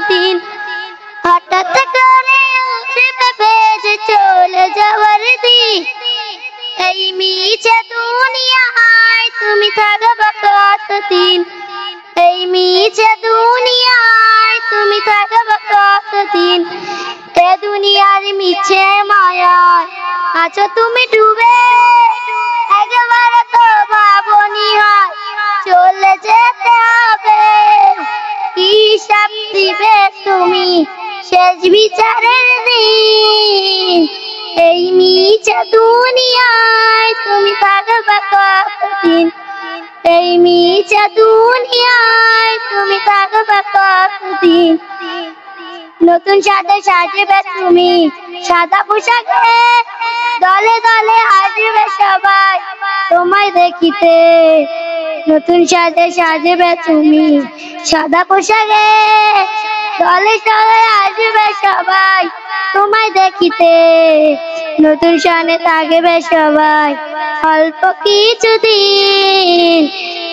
দিন হঠাৎ করে আসবে ভেসে চলে যাওয়ার দিন এই মিছে দুনিয়ায় তুমি থাকবে কতদিন এই মিছে দুনিয়ায় তুমি থাকবে কতদিন এ দুনিয়ার মিছে মায়ায় আছো তুমি ডুবে একবার তো ভাবনি হয় চলে যেতে হবে হিসাব দিবে তুমি শেষ বিচারের দিন এই মিছে দুনিয়ায় তুমি থাকবে কতদিন এই মিছে দুনিয়ায় তুমি থাকবে কতদিন নতুন সাজে সাজবে তুমি সাদা পোশাকে দলে দলে আসবে সবাই তোমায় দেখিতে নতুন সাজে সাজবে তুমি সাদা পোশাকে দলে দলে আসবে সবাই তোমায় দেখিতে নতুন শানে থাকবে সবাই অল্প কিছুদিন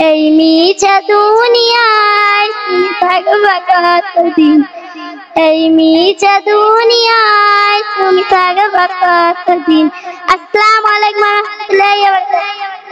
এই মিছে দুনিয়ায় তুমি থাকবে কতদিন এই মিছে দুনিয়ায় তুমি থাকবে কতদিন আসসালামু আলাইকুম ওয়া রাহমাতুল্লাহি ওয়া বারাকাতুহু